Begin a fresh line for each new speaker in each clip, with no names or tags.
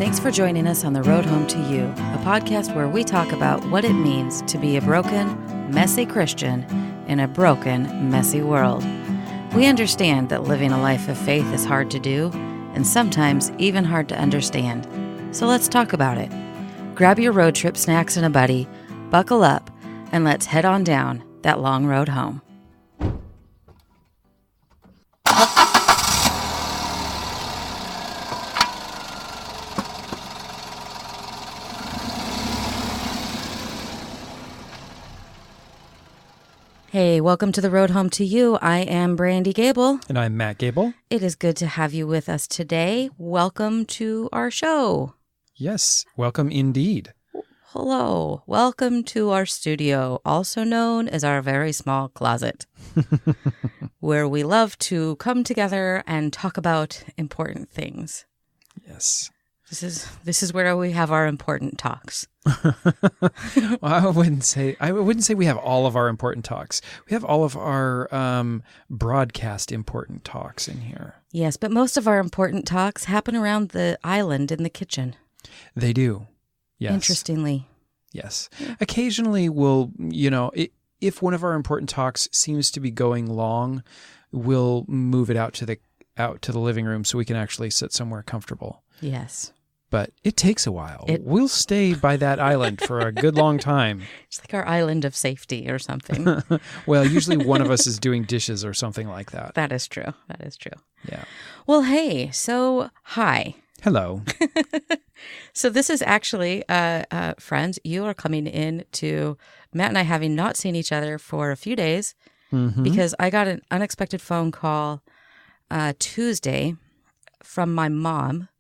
Thanks for joining us on The Road Home to You, a podcast where we talk about what it means to be a broken, messy Christian in a broken, messy world. We understand that living a life of faith is hard to do, and sometimes even hard to understand. So let's talk about it. Grab your road trip snacks and a buddy, buckle up, and let's head on down that long road home. Hey, welcome to The Road Home to You. I am Brandy Gable.
And I'm Matt Gable.
It is good to have you with us today. Welcome to our show.
Yes, welcome indeed.
Hello. Welcome to our studio, also known as our very small closet, where we love to come together and talk about important things.
Yes.
This is where we have our important talks.
Well, I wouldn't say we have all of our important talks. We have all of our broadcast important talks in here.
Yes, but most of our important talks happen around the island in the kitchen.
They do. Yes.
Interestingly.
Yes. Occasionally we'll, if one of our important talks seems to be going long, we'll move it out to the living room so we can actually sit somewhere comfortable.
Yes.
But it takes a while. We'll stay by that island for a good long time.
It's like our island of safety or something.
Well, usually one of us is doing dishes or something like that.
That is true.
Yeah.
Well, hey, so hi.
Hello.
So this is actually, friends, you are coming in to Matt and I having not seen each other for a few days because I got an unexpected phone call Tuesday from my mom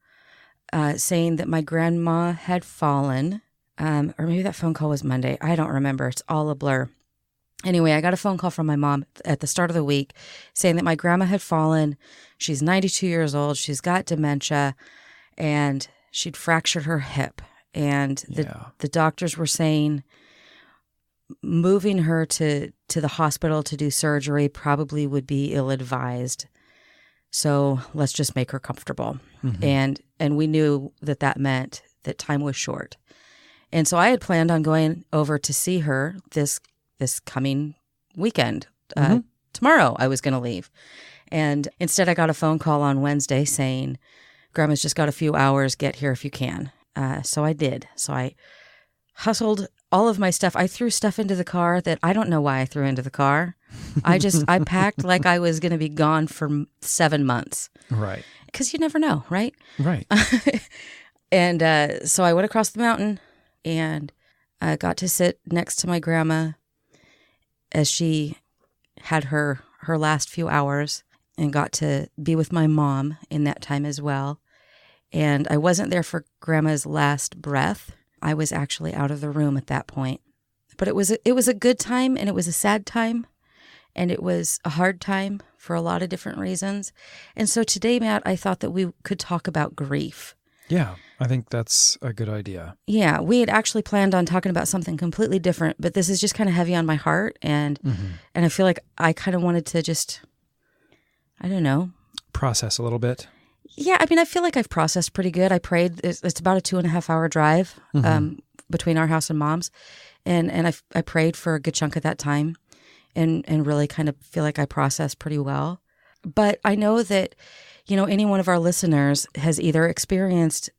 saying that my grandma had fallen, or maybe that phone call was Monday. I don't remember. It's all a blur. Anyway, I got a phone call from my mom at the start of the week saying that my grandma had fallen. She's 92 years old. She's got dementia, and she'd fractured her hip. And the doctors were saying moving her to the hospital to do surgery probably would be ill-advised. So let's just make her comfortable. Mm-hmm. And we knew that meant that time was short. And so I had planned on going over to see her this coming weekend. Tomorrow I was going to leave. And instead I got a phone call on Wednesday saying, Grandma's just got a few hours, get here if you can. So I did. So I hustled all of my stuff. I threw stuff into the car that I don't know why I threw into the car. I packed like I was going to be gone for 7 months.
Right.
Because you never know, right?
Right.
And so I went across the mountain and I got to sit next to my grandma as she had her last few hours and got to be with my mom in that time as well. And I wasn't there for Grandma's last breath. I was actually out of the room at that point. But it was a good time, and it was a sad time, and it was a hard time for a lot of different reasons. And so today, Matt, I thought that we could talk about grief.
Yeah, I think that's a good idea.
Yeah, we had actually planned on talking about something completely different, but this is just kind of heavy on my heart, and I feel like I kind of wanted to just, I don't know.
Process a little bit.
Yeah, I mean, I feel like I've processed pretty good. I prayed. It's about a 2.5 hour drive between our house and Mom's, and I prayed for a good chunk of that time, and really kind of feel like I processed pretty well. But I know that, any one of our listeners has either experienced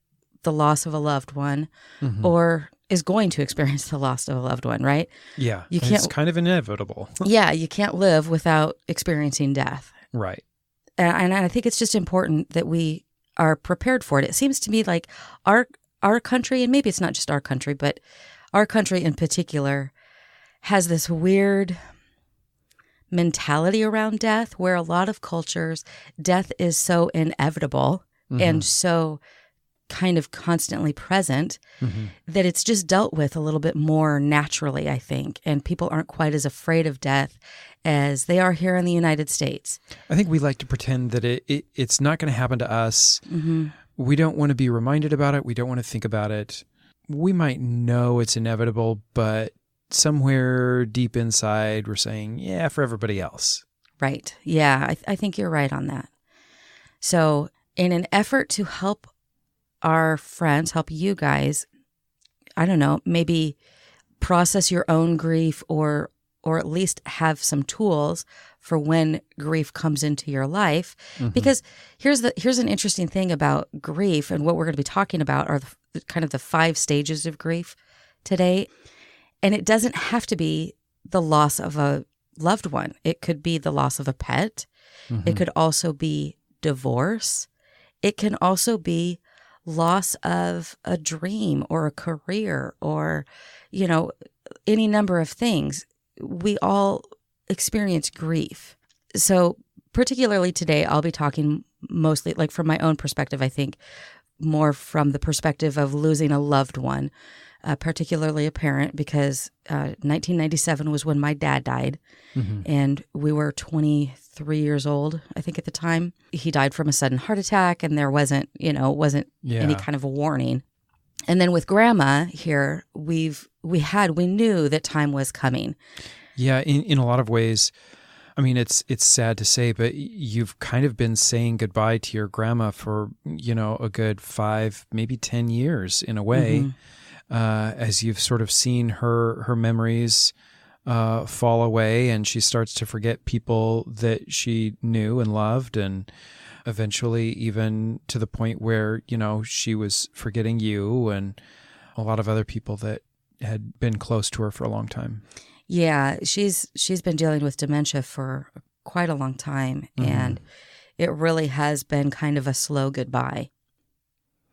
the loss of a loved one or is going to experience the loss of a loved one, right?
Yeah, it's kind of inevitable.
Yeah, you can't live without experiencing death.
Right.
And I think it's just important that we are prepared for it. It seems to me like our country, and maybe it's not just our country, but our country in particular, has this weird mentality around death where a lot of cultures, death is so inevitable and so kind of constantly present that it's just dealt with a little bit more naturally, I think. And people aren't quite as afraid of death as they are here in the United States.
I think we like to pretend that it's not going to happen to us. We don't want to be reminded about it. We don't want to think about it. We might know it's inevitable, but somewhere deep inside we're saying, yeah, for everybody else.
Right. Yeah, I think you're right on that. So in an effort to help our friends, help you guys, I don't know, maybe process your own grief or at least have some tools for when grief comes into your life. Because here's an interesting thing about grief, and what we're going to be talking about are kind of the 5 stages of grief today. And it doesn't have to be the loss of a loved one. It could be the loss of a pet. It could also be divorce. It can also be loss of a dream or a career or, any number of things. We all experience grief. So particularly today, I'll be talking mostly, like from my own perspective, I think, more from the perspective of losing a loved one, particularly a parent, because 1997 was when my dad died, and we were 23 years old, I think, at the time. He died from a sudden heart attack, and there wasn't any kind of a warning. And then with Grandma here, we knew that time was coming.
Yeah, in a lot of ways. I mean, it's sad to say, but you've kind of been saying goodbye to your grandma for, a good 5, maybe 10 years in a way, as you've sort of seen her memories fall away, and she starts to forget people that she knew and loved, and eventually even to the point where, she was forgetting you and a lot of other people that had been close to her for a long time.
Yeah, she's been dealing with dementia for quite a long time, and it really has been kind of a slow goodbye.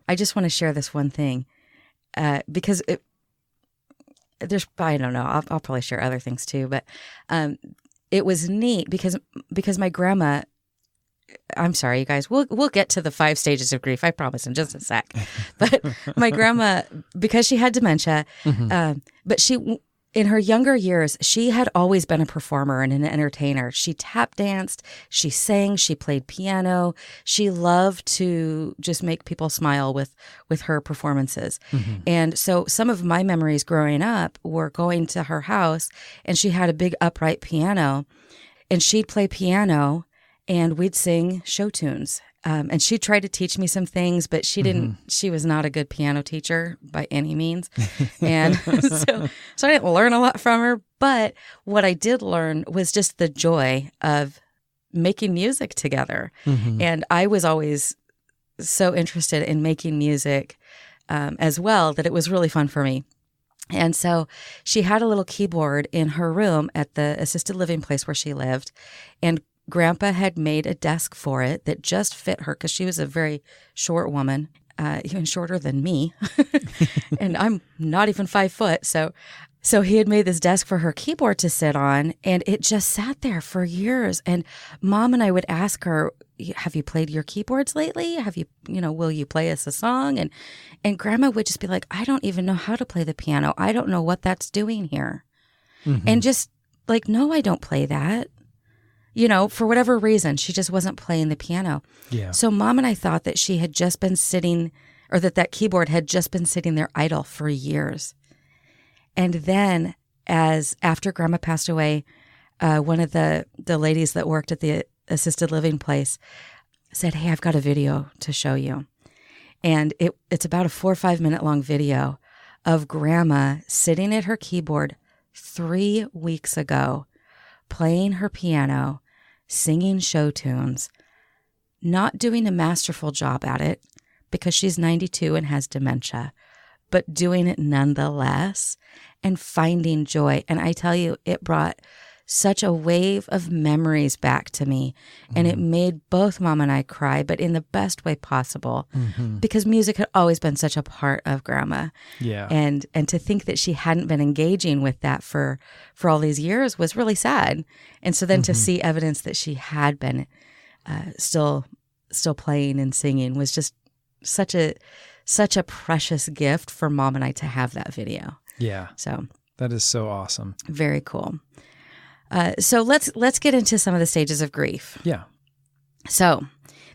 I just want to share this one thing, because I don't know, I'll probably share other things too, but it was neat because my grandma, I'm sorry, you guys, we'll get to the 5 stages of grief, I promise, in just a sec. But my grandma, because she had dementia, but she, in her younger years, she had always been a performer and an entertainer. She tap danced, she sang, she played piano. She loved to just make people smile with her performances. And so some of my memories growing up were going to her house, and she had a big upright piano, and she'd play piano and we'd sing show tunes. And she tried to teach me some things, but she didn't. She was not a good piano teacher by any means, and so I didn't learn a lot from her. But what I did learn was just the joy of making music together, and I was always so interested in making music as well that it was really fun for me. And so she had a little keyboard in her room at the assisted living place where she lived, and Grandpa had made a desk for it that just fit her because she was a very short woman, even shorter than me. And I'm not even 5 foot. So he had made this desk for her keyboard to sit on, and it just sat there for years. And Mom and I would ask her, have you played your keyboards lately? Have you, will you play us a song? And Grandma would just be like, I don't even know how to play the piano. I don't know what that's doing here. And just like, no, I don't play that. For whatever reason, she just wasn't playing the piano. Yeah. So Mom and I thought that she had just been sitting, or that keyboard had just been sitting there idle for years. And then after Grandma passed away, one of the ladies that worked at the assisted living place said, hey, I've got a video to show you. And it's about a 4 or 5 minute long video of Grandma sitting at her keyboard 3 weeks ago, playing her piano, singing show tunes, not doing a masterful job at it because she's 92 and has dementia, but doing it nonetheless and finding joy. And I tell you, it brought such a wave of memories back to me, and it made both Mom and I cry, but in the best way possible, because music had always been such a part of Grandma. Yeah. And to think that she hadn't been engaging with that for all these years was really sad. And so then to see evidence that she had been still playing and singing was just such a precious gift for Mom and I to have that video.
Yeah.
So
that is so awesome.
Very cool. So let's get into some of the stages of grief.
Yeah.
So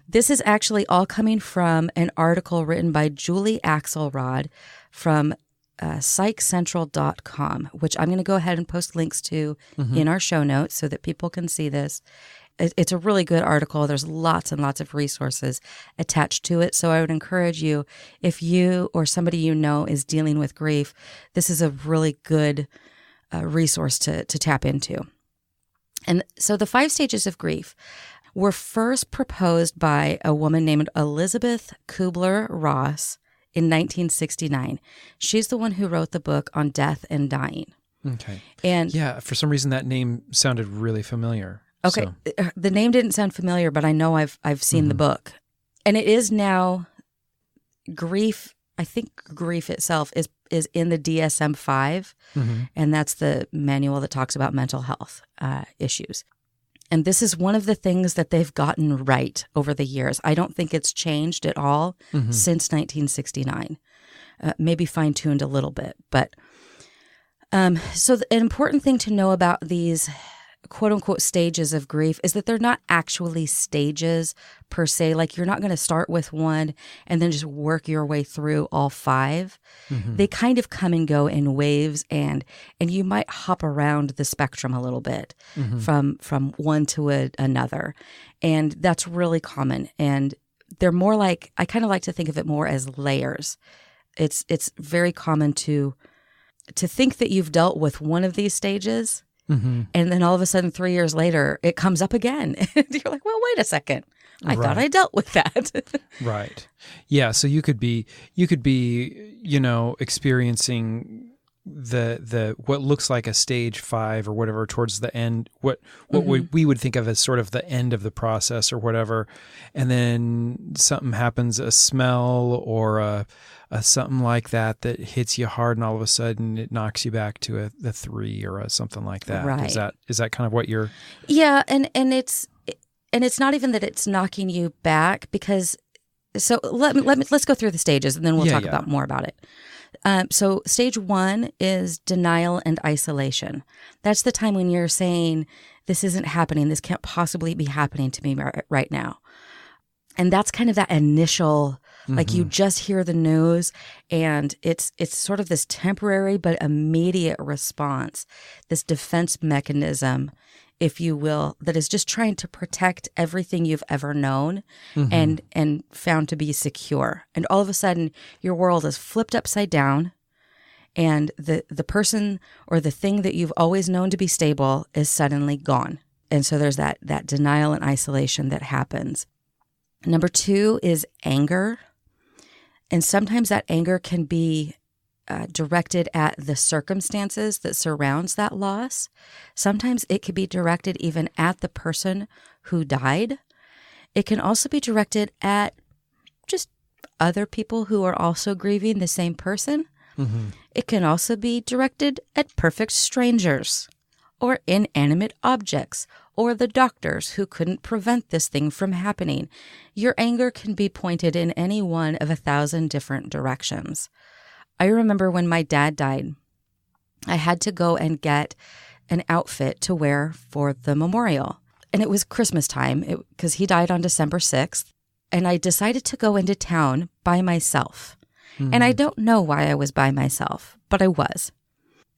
this is actually all coming from an article written by Julie Axelrod from psychcentral.com, which I'm going to go ahead and post links to in our show notes so that people can see this. It's a really good article. There's lots and lots of resources attached to it. So I would encourage you, if you or somebody you know is dealing with grief, this is a really good resource to tap into. And so the 5 stages of grief were first proposed by a woman named Elizabeth Kubler-Ross in 1969. She's the one who wrote the book on death and dying.
Okay.
And
yeah, for some reason that name sounded really familiar.
Okay. So. The name didn't sound familiar, but I know I've seen the book. And it is now grief. I think grief itself is in the DSM-5, and that's the manual that talks about mental health issues. And this is one of the things that they've gotten right over the years. I don't think it's changed at all since 1969. Maybe fine-tuned a little bit. But so an important thing to know about these quote-unquote stages of grief is that they're not actually stages per se. Like, you're not going to start with one and then just work your way through all 5. They kind of come and go in waves, and you might hop around the spectrum a little bit from one to another. And that's really common. And they're more like, I kind of like to think of it more as layers. It's very common to think that you've dealt with one of these stages, and then all of a sudden 3 years later, it comes up again. And you're like, well, wait a second. I thought I dealt with that.
Right. Yeah. So you could be, experiencing the what looks like a stage 5 or whatever towards the end, what we would think of as sort of the end of the process or whatever. And then something happens, a smell or a something like that hits you hard, and all of a sudden it knocks you back to the 3 or something like that.
Right.
Is that kind of what you're?
Yeah, and it's not even that it's knocking you back, because so let's go through the stages, and then we'll talk about more about it. So stage 1 is denial and isolation. That's the time when you're saying, this isn't happening. This can't possibly be happening to me right now. And that's kind of that initial, like, you just hear the news, and it's sort of this temporary but immediate response, this defense mechanism, if you will, that is just trying to protect everything you've ever known and found to be secure. And all of a sudden, your world is flipped upside down, and the person or the thing that you've always known to be stable is suddenly gone. And so there's that denial and isolation that happens. Number 2 is anger. And sometimes that anger can be directed at the circumstances that surrounds that loss. Sometimes it could be directed even at the person who died. It can also be directed at just other people who are also grieving the same person. It can also be directed at perfect strangers, or inanimate objects, or the doctors who couldn't prevent this thing from happening. Your anger can be pointed in any one of 1,000 different directions. I remember when my dad died, I had to go and get an outfit to wear for the memorial. And it was Christmas time, because he died on December 6th. And I decided to go into town by myself. And I don't know why I was by myself, but I was.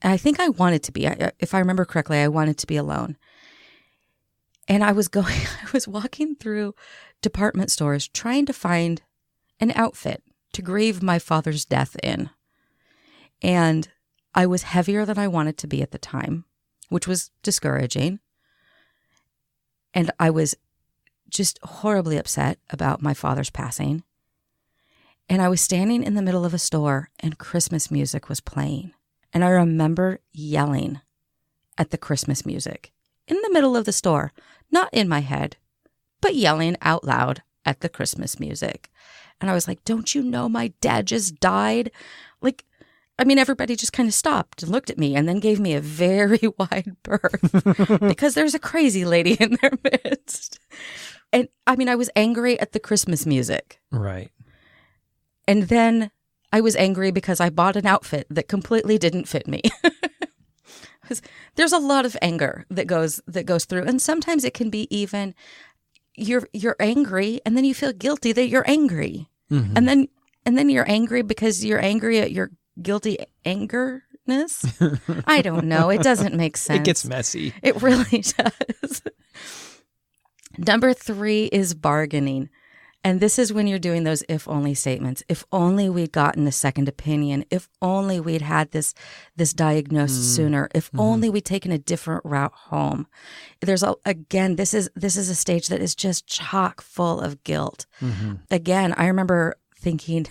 I think I wanted to be. If I remember correctly, I wanted to be alone. And I was walking through department stores trying to find an outfit to grieve my father's death in. And I was heavier than I wanted to be at the time, which was discouraging. And I was just horribly upset about my father's passing. And I was standing in the middle of a store, and Christmas music was playing. And I remember yelling at the Christmas music in the middle of the store, not in my head, but yelling out loud at the Christmas music. And I was like, don't you know my dad just died? Like, I mean, everybody just kind of stopped and looked at me and then gave me a very wide berth because there's a crazy lady in their midst. And I mean, I was angry at the Christmas music.
Right.
And then I was angry because I bought an outfit that completely didn't fit me. There's a lot of anger that goes through, and sometimes it can be even you're angry, and then you feel guilty that you're angry, and then you're angry because you're angry at your guilty angerness. I don't know. It doesn't make sense.
It gets messy.
It really does. Number 3 is bargaining. And this is when you're doing those if only statements. If only we'd gotten a second opinion. If only we'd had this diagnosis sooner. If only we'd taken a different route home. Again, this is a stage that is just chock full of guilt. Again, I remember thinking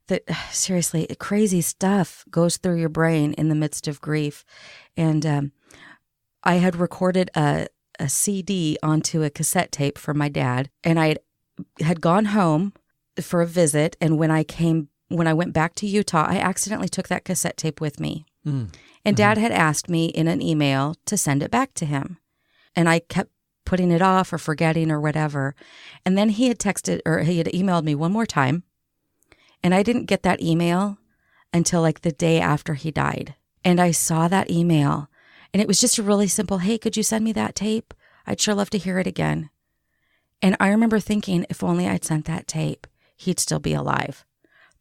that seriously, crazy stuff goes through your brain in the midst of grief. And I had recorded a CD onto a cassette tape for my dad, and I had gone home for a visit, and when I went back to Utah, I accidentally took that cassette tape with me. And Dad had asked me in an email to send it back to him. And I kept putting it off or forgetting or whatever. And then he had emailed me one more time, and I didn't get that email until like the day after he died. And I saw that email, and it was just a really simple, hey, could you send me that tape? I'd sure love to hear it again. And I remember thinking, if only I'd sent that tape, he'd still be alive.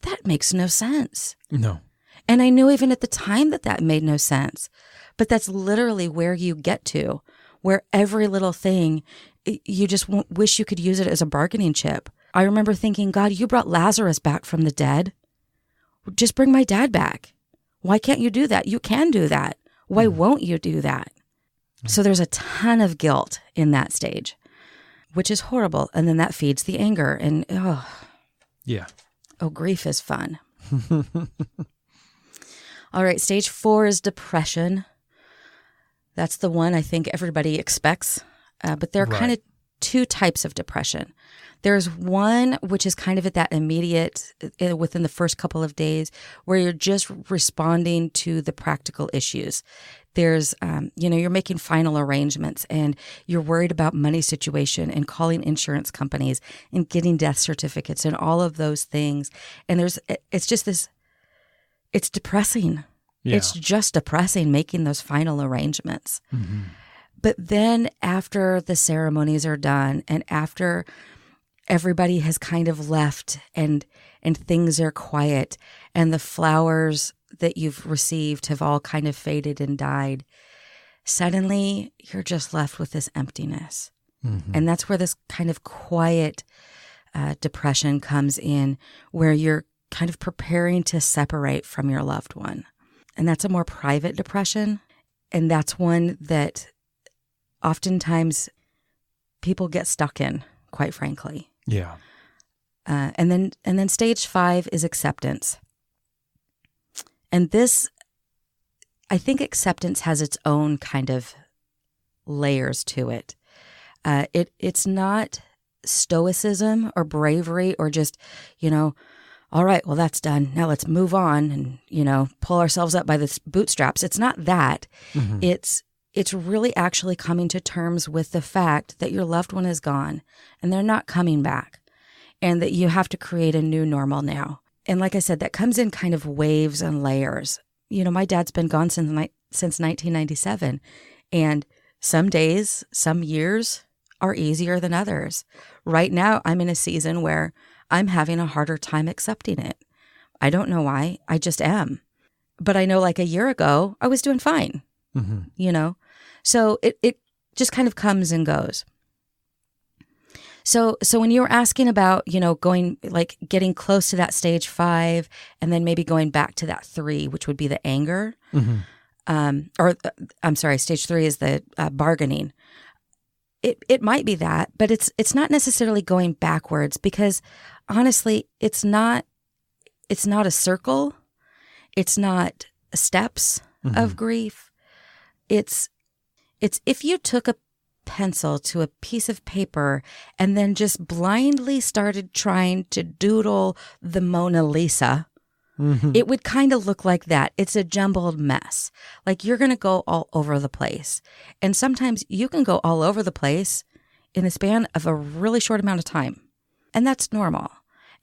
That makes no sense.
No.
And I knew even at the time that made no sense. But that's literally where you get to, where every little thing, you just wish you could use it as a bargaining chip. I remember thinking, God, you brought Lazarus back from the dead. Just bring my dad back. Why can't you do that? You can do that. Why won't you do that? So there's a ton of guilt in that stage, which is horrible. And then that feeds the anger. And, grief is fun. All right, stage 4 is depression. That's the one I think everybody expects. But there are kind of 2 types of depression. There's one which is kind of at that immediate, within the first couple of days, where you're just responding to the practical issues. There's, you're making final arrangements, and you're worried about money situation and calling insurance companies and getting death certificates and all of those things. And it's depressing. Yeah. It's just depressing making those final arrangements. But then after the ceremonies are done and after everybody has kind of left and things are quiet and the flowers that you've received have all kind of faded and died, suddenly you're just left with this emptiness. And that's where this kind of quiet depression comes in, where you're kind of preparing to separate from your loved one. And that's a more private depression. And that's one that oftentimes people get stuck in, quite frankly.
Yeah.
And then stage 5 is acceptance. And this, I think acceptance has its own kind of layers to it. It's not stoicism or bravery or just, all right, well, that's done. Now let's move on and, pull ourselves up by the bootstraps. It's not that. It's really actually coming to terms with the fact that your loved one is gone and they're not coming back, and that you have to create a new normal now. And like I said, that comes in kind of waves and layers. My dad's been gone since 1997, and some days, some years are easier than others. Right now, I'm in a season where I'm having a harder time accepting it. I don't know why. I just am. But I know like a year ago, I was doing fine, So it just kind of comes and goes. So when you were asking about, going, like getting close to that stage 5 and then maybe going back to that 3, which would be the anger, stage 3 is the bargaining. It might be that, but it's not necessarily going backwards, because honestly, it's not a circle. It's not steps of grief. It's if you took a pencil to a piece of paper and then just blindly started trying to doodle the Mona Lisa, it would kind of look like that. It's a jumbled mess. Like you're going to go all over the place. And sometimes you can go all over the place in the span of a really short amount of time. And that's normal.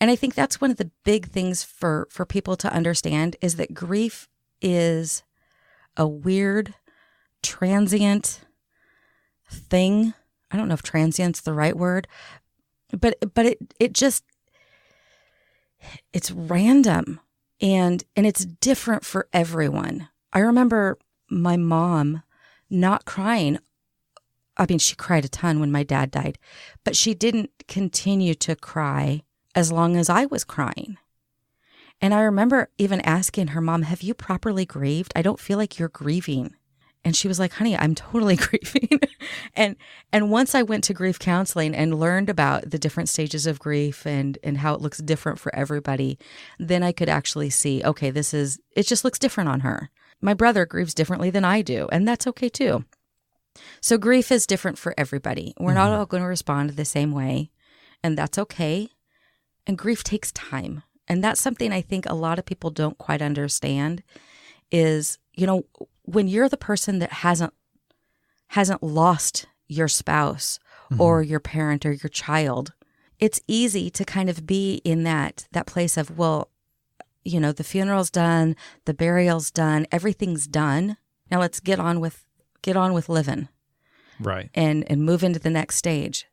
And I think that's one of the big things for people to understand, is that grief is a weird, transient thing. I don't know if transient's the right word, but it's random and it's different for everyone. I remember my mom not crying I mean, she cried a ton when my dad died, but she didn't continue to cry as long as I was crying. And I remember even asking her, Mom, have you properly grieved? I don't feel like you're grieving. And she was like, honey, I'm totally grieving. and once I went to grief counseling and learned about the different stages of grief and how it looks different for everybody, then I could actually see, okay, it just looks different on her. My brother grieves differently than I do, and that's okay too. So grief is different for everybody. We're not all going to respond the same way, and that's okay. And grief takes time. And that's something I think a lot of people don't quite understand is, when you're the person that hasn't lost your spouse or your parent or your child, it's easy to kind of be in that place of, well, the funeral's done, the burial's done, everything's done. Now let's get on with living.
Right.
And move into the next stage.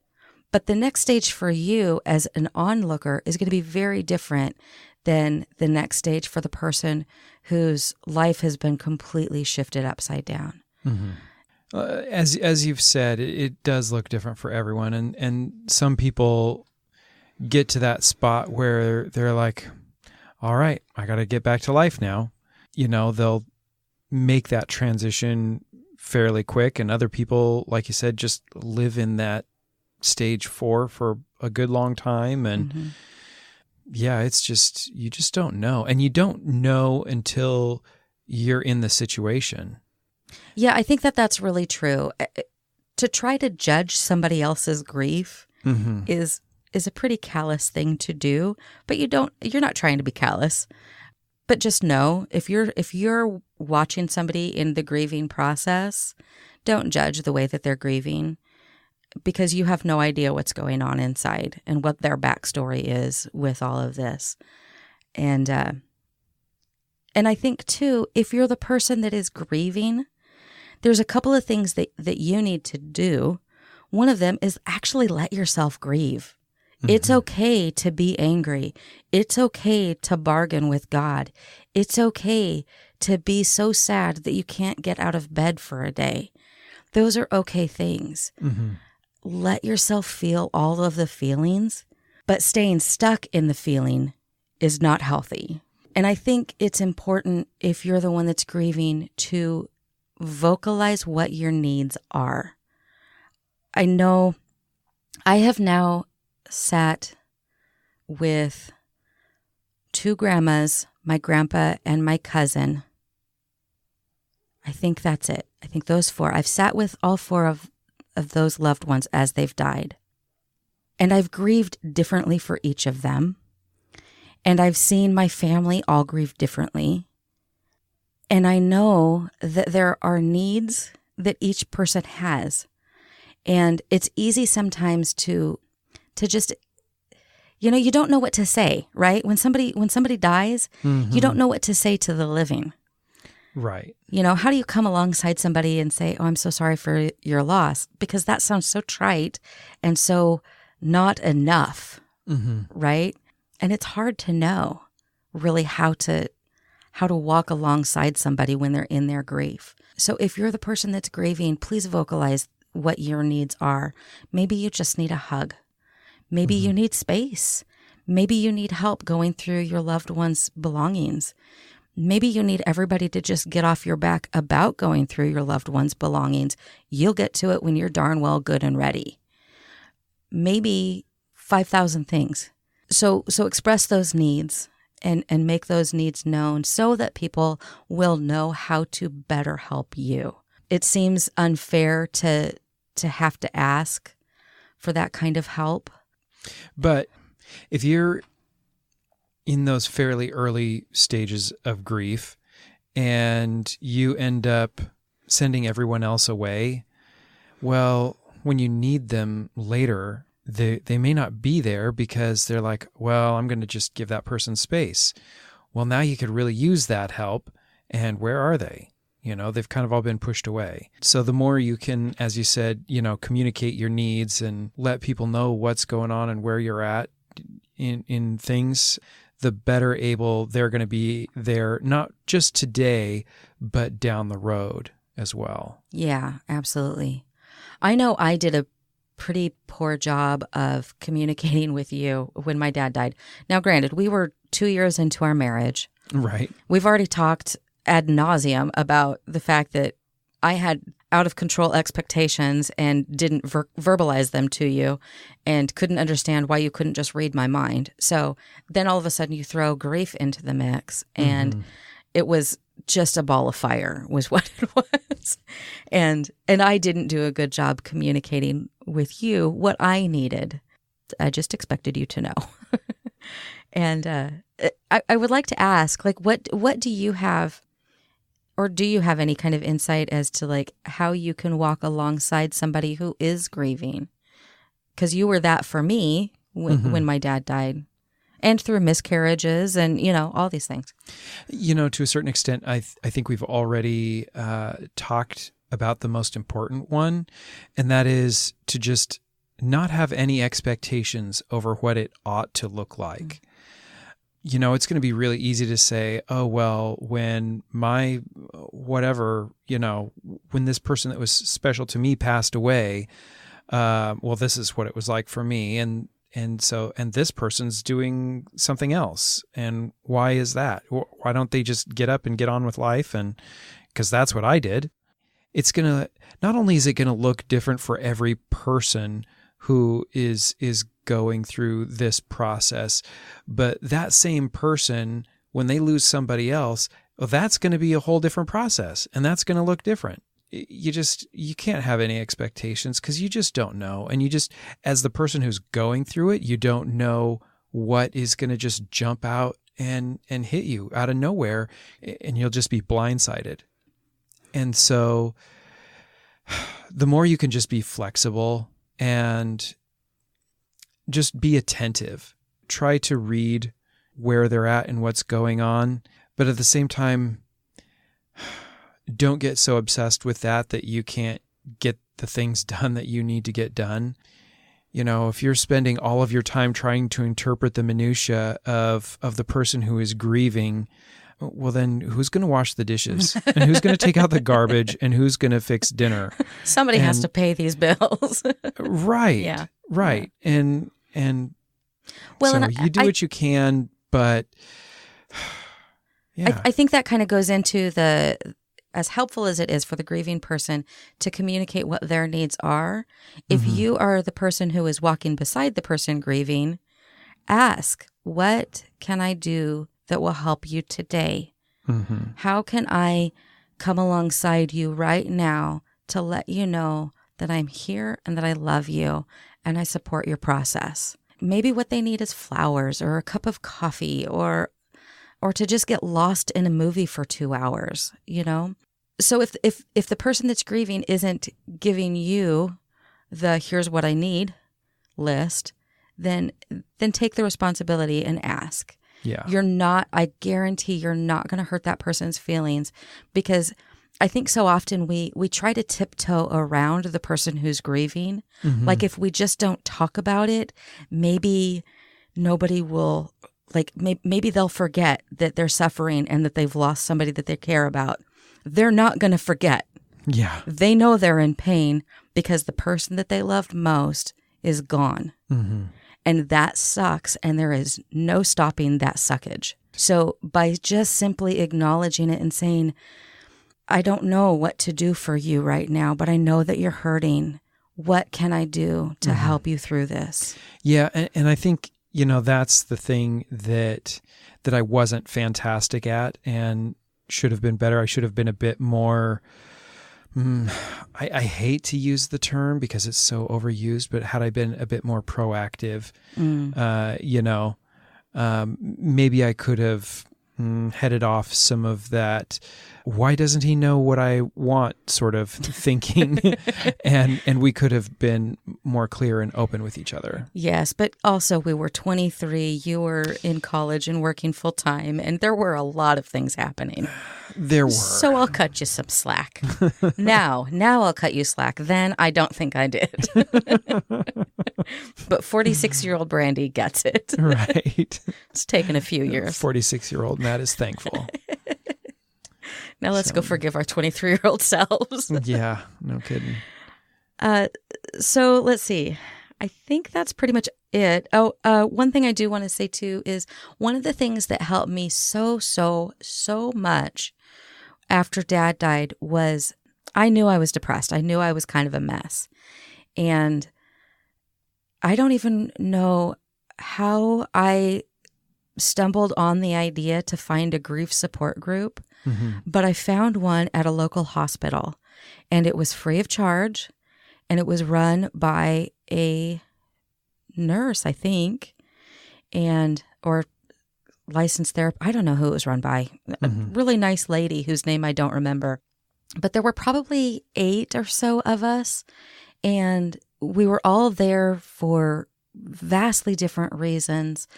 But the next stage for you as an onlooker is going to be very different than the next stage for the person whose life has been completely shifted upside down.
Mm-hmm. As you've said, it does look different for everyone. And some people get to that spot where they're like, all right, I got to get back to life now. They'll make that transition fairly quick. And other people, like you said, just live in that stage 4 for a good long time. And yeah, it's just, you just don't know. And you don't know until you're in the situation.
Yeah, I think that's really true. To try to judge somebody else's grief is a pretty callous thing to do, but you're not trying to be callous. But just know, if you're watching somebody in the grieving process, don't judge the way that they're grieving, because you have no idea what's going on inside and what their backstory is with all of this. And I think too, if you're the person that is grieving, there's a couple of things that you need to do. One of them is actually let yourself grieve. It's okay to be angry. It's okay to bargain with God. It's okay to be so sad that you can't get out of bed for a day. Those are okay things. Let yourself feel all of the feelings, but staying stuck in the feeling is not healthy. And I think it's important, if you're the one that's grieving, to vocalize what your needs are. I know I have now sat with 2 grandmas, my grandpa and my cousin. I think that's it. I think those 4. I've sat with all 4 of those loved ones as they've died. And I've grieved differently for each of them. And I've seen my family all grieve differently. And I know that there are needs that each person has. And it's easy sometimes to just, you don't know what to say, right? When somebody dies, you don't know what to say to the living.
Right.
How do you come alongside somebody and say, oh, I'm so sorry for your loss? Because that sounds so trite and so not enough, right? And it's hard to know really how to walk alongside somebody when they're in their grief. So if you're the person that's grieving, please vocalize what your needs are. Maybe you just need a hug. Maybe you need space. Maybe you need help going through your loved one's belongings. Maybe you need everybody to just get off your back about going through your loved one's belongings. You'll get to it when you're darn well good and ready. Maybe 5,000 things. So express those needs and make those needs known so that people will know how to better help you. It seems unfair to have to ask for that kind of help.
But if you're in those fairly early stages of grief and you end up sending everyone else away, well, when you need them later, they may not be there because they're like, well, I'm going to just give that person space. Well, now you could really use that help. And where are they? They've kind of all been pushed away. So the more you can, as you said, communicate your needs and let people know what's going on and where you're at in things, the better able they're going to be there, not just today, but down the road as well.
Yeah, absolutely. I know I did a pretty poor job of communicating with you when my dad died. Now, granted, we were 2 years into our marriage.
Right.
We've already talked ad nauseum about the fact that I had out of control expectations and didn't verbalize them to you and couldn't understand why you couldn't just read my mind. So then all of a sudden you throw grief into the mix, and it was just a ball of fire was what it was. And I didn't do a good job communicating with you what I needed. I just expected you to know. And I would like to ask, like, what do you have, or do you have any kind of insight as to like how you can walk alongside somebody who is grieving? Because you were that for me when my dad died, and through miscarriages and, you know, all these things.
You know, to a certain extent, I think we've already talked about the most important one, and that is to just not have any expectations over what it ought to look like. You know, it's going to be really easy to say, oh, well, when my whatever, you know, when this person that was special to me passed away, well, this is what it was like for me. And this person's doing something else. And why is that? Why don't they just get up and get on with life? And because that's what I did. It's going to, not only is it going to look different for every person who is going through this process, but that same person, when they lose somebody else, well, that's going to be a whole different process, and that's going to look different. You can't have any expectations because you just don't know. And you just, as the person who's going through it, you don't know what is going to just jump out and hit you out of nowhere, and you'll just be blindsided. And so the more you can just be flexible and just be attentive, try to read where they're at and what's going on, but at the same time, don't get so obsessed with that you can't get the things done that you need to get done. You know, if you're spending all of your time trying to interpret the minutia of the person who is grieving, well, then who's going to wash the dishes and who's going to take out the garbage and who's going to fix dinner?
Somebody has to pay these bills.
Right.
Yeah.
Right.
Yeah.
And
well,
so
and
you do what you can, but yeah.
I think that kind of goes into as helpful as it is for the grieving person to communicate what their needs are. If you are the person who is walking beside the person grieving, ask, what can I do that will help you today? How can I come alongside you right now to let you know that I'm here and that I love you and I support your process? Maybe what they need is flowers or a cup of coffee or to just get lost in a movie for 2 hours, you know? So if the person that's grieving isn't giving you the here's what I need list, then take the responsibility and ask.
Yeah.
I guarantee you're not going to hurt that person's feelings, because I think so often we try to tiptoe around the person who's grieving. Like if we just don't talk about it, maybe nobody will, like maybe they'll forget that they're suffering and that they've lost somebody that they care about. They're not going to forget.
Yeah.
They know they're in pain because the person that they loved most is gone. And that sucks, and there is no stopping that suckage. So by just simply acknowledging it and saying, I don't know what to do for you right now, but I know that you're hurting. What can I do to help you through this? Yeah.
And I think, you know, that's the thing that I wasn't fantastic at and should have been better. I should have been a bit more, I hate to use the term because it's so overused, but had I been a bit more proactive, you know, maybe I could have headed off some of that, why doesn't he know what I want sort of thinking, and we could have been more clear and open with each other.
Yes, but also we were 23, you were in college and working full time, and there were a lot of things happening.
There were.
So I'll cut you some slack. Now I'll cut you slack. Then I don't think I did. But 46-year-old Brandy gets it.
Right.
It's taken a few years.
46-year-old Matt is thankful.
Now let's go forgive our 23-year-old selves.
Yeah, no kidding.
So let's see. I think that's pretty much it. Oh, one thing I do want to say too is one of the things that helped me so much after Dad died was I knew I was depressed. I knew I was kind of a mess. And I don't even know how I stumbled on the idea to find a grief support group, but I found one at a local hospital, and it was free of charge, and it was run by a nurse, I think, or licensed therapist. I don't know who it was run by. A really nice lady whose name I don't remember. But there were probably 8 or so of us, and we were all there for vastly different reasons.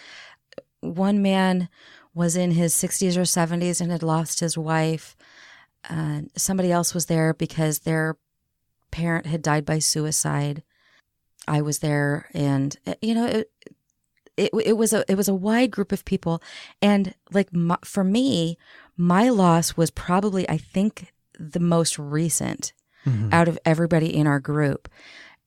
One man was in his 60s or 70s and had lost his wife. Somebody else was there because their parent had died by suicide. I was there, and it was a wide group of people, and for me, my loss was probably, I think, the most recent out of everybody in our group.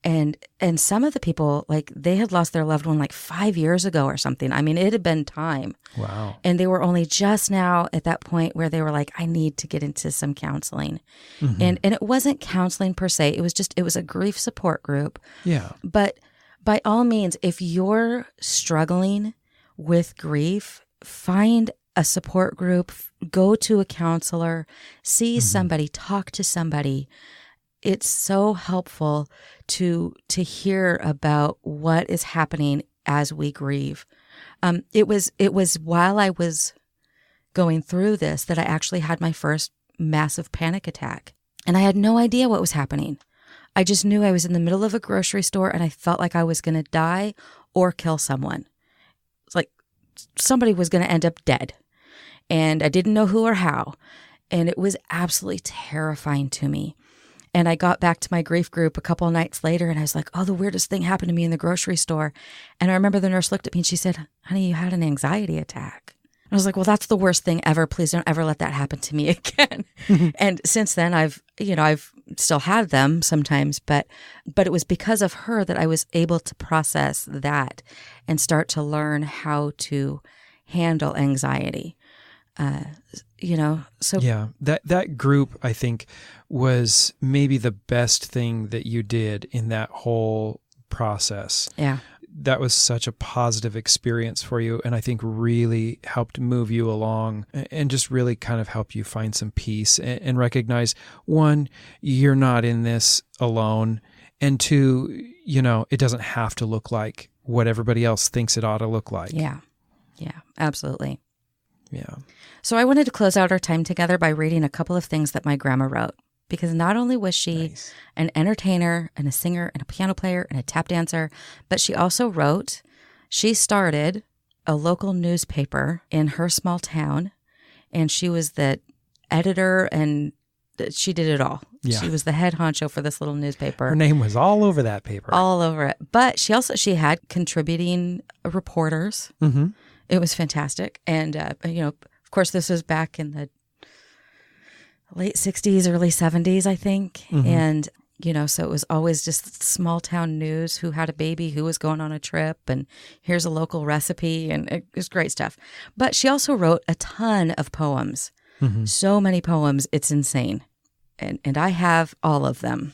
And some of the people, they had lost their loved one 5 years ago or something. I mean, it had been time.
Wow.
And they were only just now at that point where they were like, I need to get into some counseling. And it wasn't counseling per se. It was a grief support group.
Yeah.
But by all means, if you're struggling with grief, find a support group, go to a counselor, see somebody, talk to somebody. It's so helpful to hear about what is happening as we grieve. It was while I was going through this that I actually had my first massive panic attack, and I had no idea what was happening. I just knew I was in the middle of a grocery store, and I felt like I was going to die or kill someone. It's like somebody was going to end up dead, and I didn't know who or how, and it was absolutely terrifying to me. And I got back to my grief group a couple of nights later, and I was like, oh, the weirdest thing happened to me in the grocery store. And I remember the nurse looked at me and she said, honey, you had an anxiety attack. And I was like, well, that's the worst thing ever. Please don't ever let that happen to me again. And since then, I've still had them sometimes, but it was because of her that I was able to process that and start to learn how to handle anxiety. So
yeah, that group, I think, was maybe the best thing that you did in that whole process.
Yeah.
That was such a positive experience for you, and I think really helped move you along and just really kind of help you find some peace and recognize, one, you're not in this alone, and two, it doesn't have to look like what everybody else thinks it ought to look like.
Yeah. Yeah, absolutely.
Yeah.
So I wanted to close out our time together by reading a couple of things that my grandma wrote, because not only was she an entertainer and a singer and a piano player and a tap dancer, but she started a local newspaper in her small town, and she was the editor, and she did it all. Yeah. She was the head honcho for this little newspaper.
Her name was all over that paper.
All over it. But she had contributing reporters. Mm-hmm. It was fantastic. And, of course, this was back in the late 60s, early 70s, I think. Mm-hmm. And, so it was always just small town news, who had a baby, who was going on a trip, and here's a local recipe. And it was great stuff. But she also wrote a ton of poems. Mm-hmm. So many poems, it's insane. And I have all of them.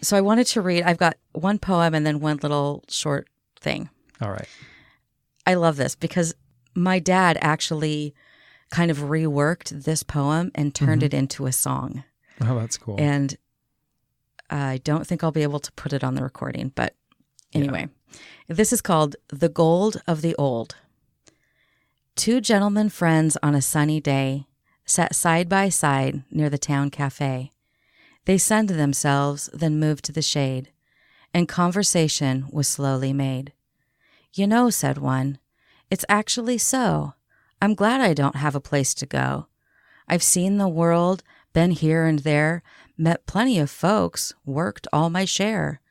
So I wanted to read, I've got one poem and then one little short thing.
All right.
I love this because my dad actually kind of reworked this poem and turned it into a song.
Oh, that's cool.
And I don't think I'll be able to put it on the recording, but anyway. Yeah. This is called The Gold of the Old. 2 gentlemen friends on a sunny day sat side by side near the town cafe. They sunned themselves, then moved to the shade, and conversation was slowly made. Said one, it's actually so. I'm glad I don't have a place to go. I've seen the world, been here and there, met plenty of folks, worked all my share.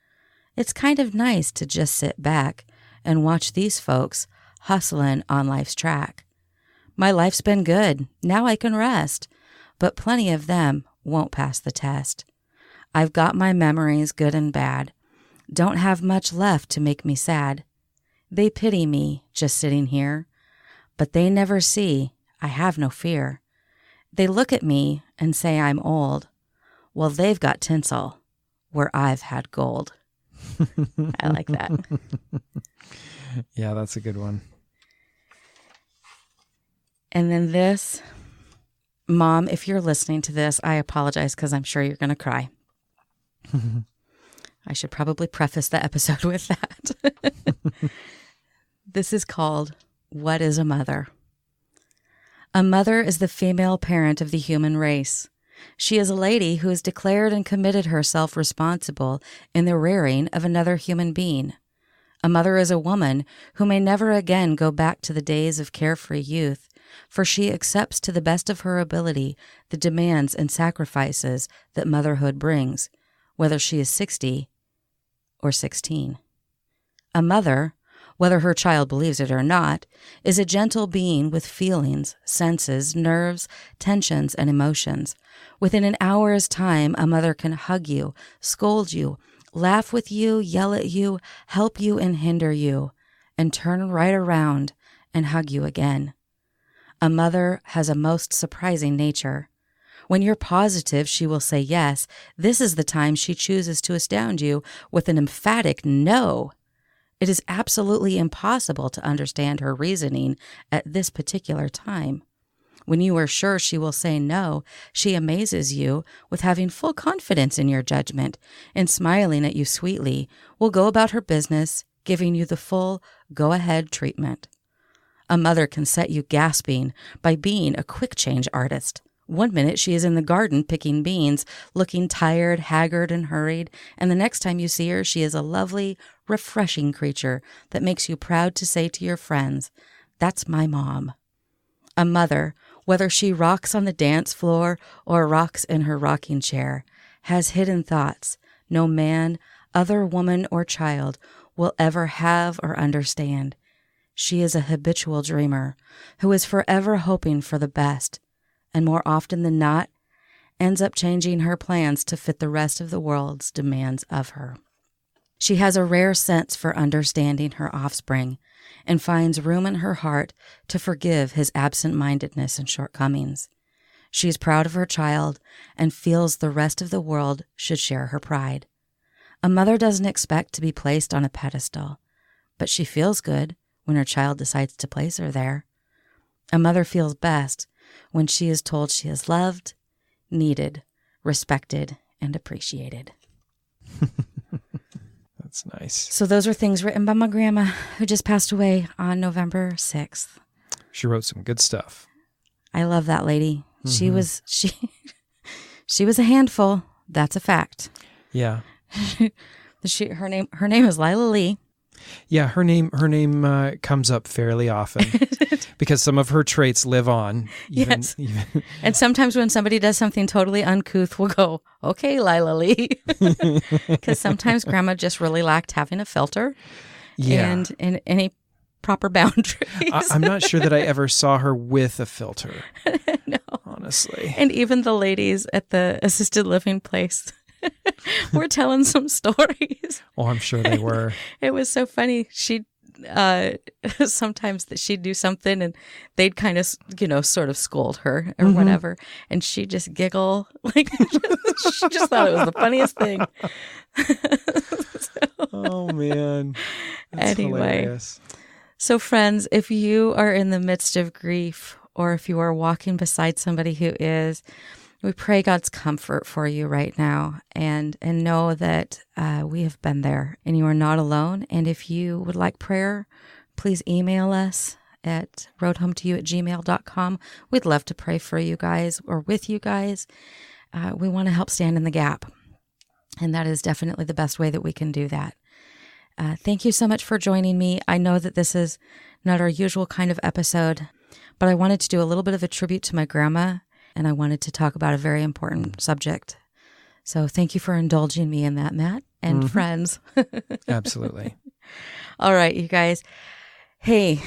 It's kind of nice to just sit back and watch these folks hustling on life's track. My life's been good, now I can rest, but plenty of them won't pass the test. I've got my memories, good and bad. Don't have much left to make me sad. They pity me, just sitting here. But they never see I have no fear. They look at me and say I'm old. Well, they've got tinsel where I've had gold. I like that.
Yeah, that's a good one.
And then this, Mom, if you're listening to this, I apologize because I'm sure you're going to cry. I should probably preface the episode with that. This is called, What is a Mother? A mother is the female parent of the human race. She is a lady who has declared and committed herself responsible in the rearing of another human being. A mother is a woman who may never again go back to the days of carefree youth, for she accepts to the best of her ability the demands and sacrifices that motherhood brings, whether she is 60 or 16. A mother, whether her child believes it or not, is a gentle being with feelings, senses, nerves, tensions, and emotions. Within an hour's time, a mother can hug you, scold you, laugh with you, yell at you, help you, and hinder you, and turn right around and hug you again. A mother has a most surprising nature. When you're positive she will say yes, this is the time she chooses to astound you with an emphatic no. It is absolutely impossible to understand her reasoning at this particular time. When you are sure she will say no, she amazes you with having full confidence in your judgment and smiling at you sweetly, will go about her business, giving you the full go-ahead treatment. A mother can set you gasping by being a quick-change artist. One minute she is in the garden picking beans, looking tired, haggard, and hurried, and the next time you see her, she is a lovely, refreshing creature that makes you proud to say to your friends, "That's my mom." A mother, whether she rocks on the dance floor or rocks in her rocking chair, has hidden thoughts no man, other woman, or child will ever have or understand. She is a habitual dreamer who is forever hoping for the best, and more often than not, ends up changing her plans to fit the rest of the world's demands of her. She has a rare sense for understanding her offspring and finds room in her heart to forgive his absent-mindedness and shortcomings. She is proud of her child and feels the rest of the world should share her pride. A mother doesn't expect to be placed on a pedestal, but she feels good when her child decides to place her there. A mother feels best when she is told she is loved, needed, respected, and appreciated.
That's nice.
So those are things written by my grandma, who just passed away on November 6th.
She wrote some good stuff.
I love that lady. Mm-hmm. She was a handful. That's a fact.
Yeah.
Her name is Lila Lee.
Yeah, her name comes up fairly often because some of her traits live on.
Yes. And sometimes when somebody does something totally uncouth, we'll go, "Okay, Lila Lee." Because sometimes Grandma just really lacked having a filter and any proper boundaries.
I'm not sure that I ever saw her with a filter.
No.
Honestly.
And even the ladies at the assisted living place were telling some stories.
Oh, I'm sure they were.
It was so funny. She'd sometimes that she'd do something and they'd kind of, sort of scold her or whatever. And she'd just giggle. Like, she just thought it was the funniest thing.
Oh, man. That's
anyway.
Hilarious.
So friends, if you are in the midst of grief or if you are walking beside somebody who is, we pray God's comfort for you right now and know that we have been there and you are not alone. And if you would like prayer, please email us at roadhometoyou@gmail.com. We'd love to pray for you guys or with you guys. We want to help stand in the gap. And that is definitely the best way that we can do that. Thank you so much for joining me. I know that this is not our usual kind of episode, but I wanted to do a little bit of a tribute to my grandma. And I wanted to talk about a very important subject. So thank you for indulging me in that, Matt, and friends.
Absolutely.
All right, you guys. Hey,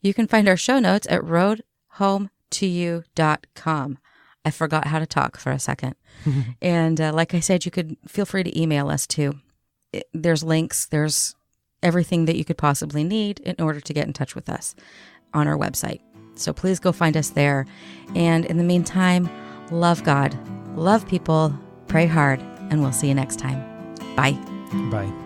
you can find our show notes at roadhometoyou.com. I forgot how to talk for a second. And like I said, you could feel free to email us too. There's links, there's everything that you could possibly need in order to get in touch with us on our website. So please go find us there. And in the meantime, love God, love people, pray hard, and we'll see you next time. Bye.
Bye.